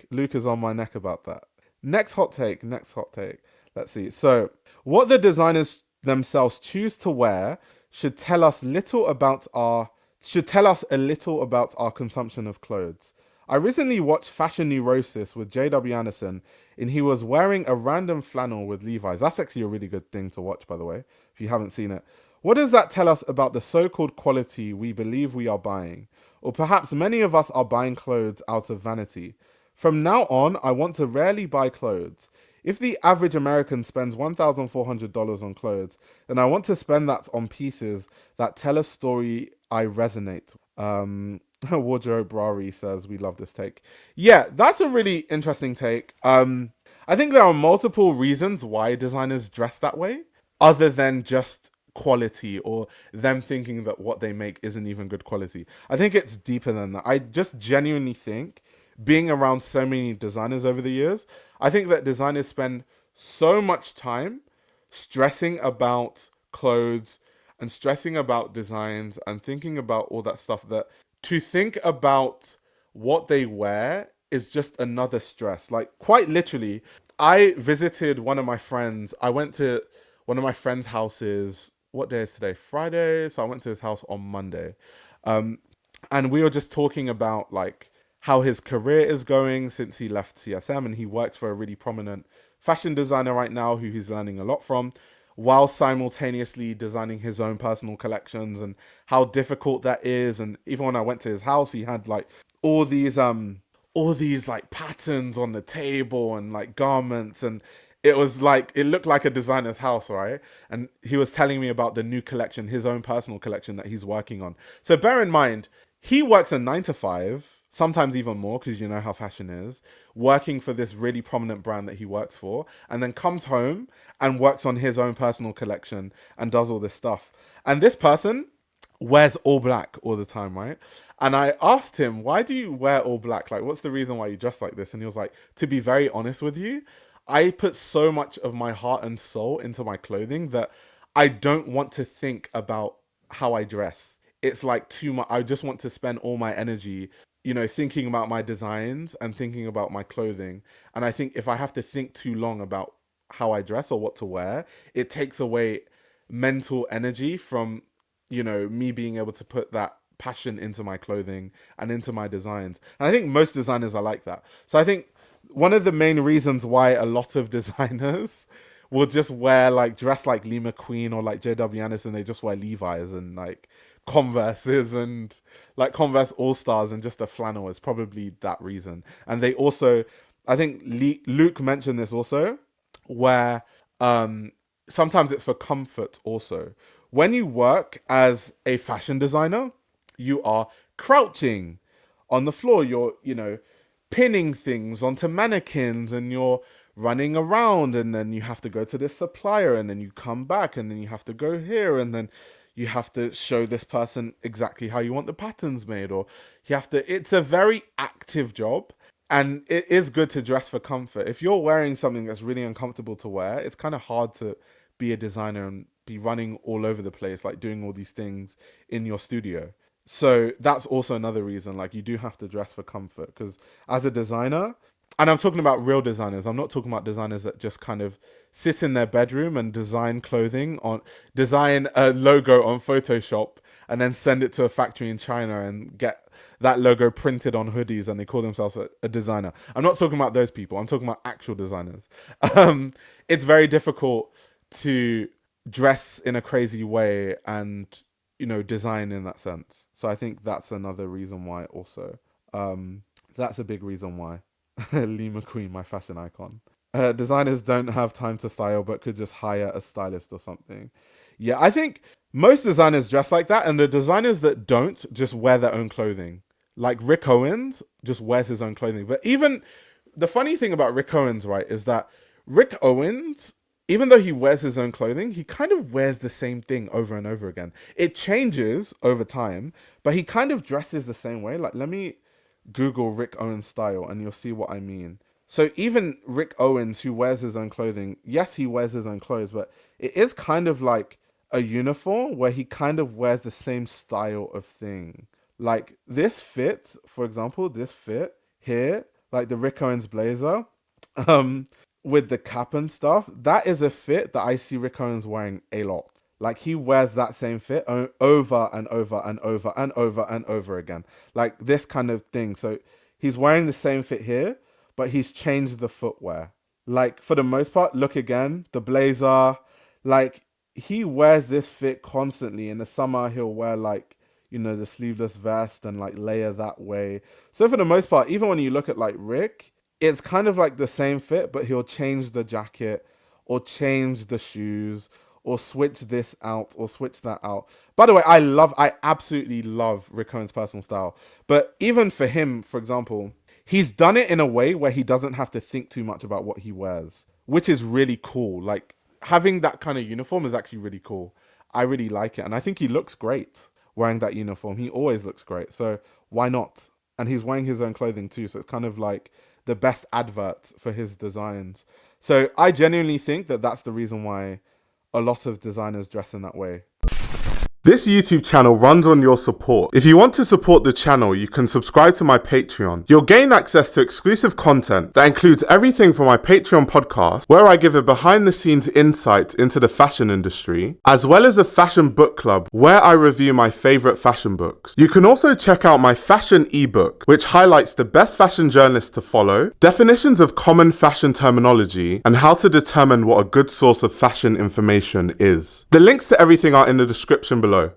Luke is on my neck about that. Next hot take. Let's see. So, what the designers themselves choose to wear should tell us little about our should tell us a little about our consumption of clothes. I recently watched Fashion Neurosis with JW Anderson, and he was wearing a random flannel with Levi's. That's actually a really good thing to watch, by the way, if you haven't seen it. What does that tell us about the so called quality we believe we are buying? Or perhaps many of us are buying clothes out of vanity. From now on, I want to rarely buy clothes. If the average American spends $1,400 on clothes, then I want to spend that on pieces that tell a story I resonate. Wardrobe Brari says we love this take. Yeah, that's a really interesting take. I think there are multiple reasons why designers dress that way, other than just quality or them thinking that what they make isn't even good quality. I think it's deeper than that. I just genuinely think, being around so many designers over the years, I think that designers spend so much time stressing about clothes and stressing about designs and thinking about all that stuff, that to think about what they wear is just another stress. Like, quite literally, I visited one of my friends. I went to one of my friend's houses. What day is today? Friday. So I went to his house on Monday. Um, and we were just talking about like how his career is going since he left CSM, and he works for a really prominent fashion designer right now who he's learning a lot from, while simultaneously designing his own personal collections, and how difficult that is. And even when I went to his house, he had like all these like patterns on the table and like garments, and it was like, it looked like a designer's house, right? And he was telling me about the new collection, his own personal collection that he's working on. So bear in mind, he works a 9 to 5, sometimes even more, because you know how fashion is, working for this really prominent brand that he works for, and then comes home and works on his own personal collection and does all this stuff. And this person wears all black all the time, right? And I asked him, why do you wear all black? Like, what's the reason why you dress like this? And he was like, to be very honest with you, I put so much of my heart and soul into my clothing that I don't want to think about how I dress. It's like too much. I just want to spend all my energy, thinking about my designs and thinking about my clothing. And I think if I have to think too long about how I dress or what to wear, it takes away mental energy from, me being able to put that passion into my clothing and into my designs. And I think most designers are like that. So I think one of the main reasons why a lot of designers will just wear like dress like Lee McQueen or like JW Anderson, they just wear Levi's and like Converses and like Converse All Stars and just a flannel, is probably that reason. And they also, I think Luke mentioned this also, where sometimes it's for comfort also. When you work as a fashion designer, you are crouching on the floor. You're, pinning things onto mannequins, and you're running around, and then you have to go to this supplier, and then you come back, and then you have to go here, and then you have to show this person exactly how you want the patterns made, or you have to, it's a very active job. And it is good to dress for comfort. If you're wearing something that's really uncomfortable to wear, it's kind of hard to be a designer and be running all over the place, like doing all these things in your studio. So that's also another reason, like, you do have to dress for comfort, because as a designer, and I'm talking about real designers, I'm not talking about designers that just kind of sit in their bedroom and design design a logo on Photoshop and then send it to a factory in China and get that logo printed on hoodies and they call themselves a designer. I'm not talking about those people. I'm talking about actual designers. It's very difficult to dress in a crazy way and, design in that sense. So I think that's another reason why also. That's a big reason why. Lee McQueen, my fashion icon. Designers don't have time to style, but could just hire a stylist or something. Yeah, I think most designers dress like that, and the designers that don't just wear their own clothing. Like Rick Owens just wears his own clothing. But even the funny thing about Rick Owens, right, is that Rick Owens, even though he wears his own clothing, he kind of wears the same thing over and over again. It changes over time, but he kind of dresses the same way. Like, let me Google Rick Owens style and you'll see what I mean. So even Rick Owens, who wears his own clothing, yes, he wears his own clothes, but it is kind of like a uniform where he kind of wears the same style of thing. Like this fit, for example, this fit here like the Rick Owens blazer, um, with the cap and stuff, that is a fit that I see Rick Owens wearing a lot. Like he wears that same fit over and over and over and over and over again. Like this kind of thing. So he's wearing the same fit here, but he's changed the footwear. Like for the most part, look again, the blazer, like he wears this fit constantly. In the summer, he'll wear like, the sleeveless vest and like layer that way. So for the most part, even when you look at like Rick, it's kind of like the same fit, but he'll change the jacket or change the shoes or switch this out or switch that out. By the way, I absolutely love Rick Owens' personal style. But even for him, for example, he's done it in a way where he doesn't have to think too much about what he wears, which is really cool. Like having that kind of uniform is actually really cool. I really like it. And I think he looks great wearing that uniform. He always looks great. So why not? And he's wearing his own clothing too. So it's kind of like the best advert for his designs. So I genuinely think that that's the reason why a lot of designers dress in that way. This YouTube channel runs on your support. If you want to support the channel, you can subscribe to my Patreon. You'll gain access to exclusive content that includes everything from my Patreon podcast, where I give a behind-the-scenes insight into the fashion industry, as well as a fashion book club where I review my favorite fashion books. You can also check out my fashion ebook, which highlights the best fashion journalists to follow, definitions of common fashion terminology, and how to determine what a good source of fashion information is. The links to everything are in the description below.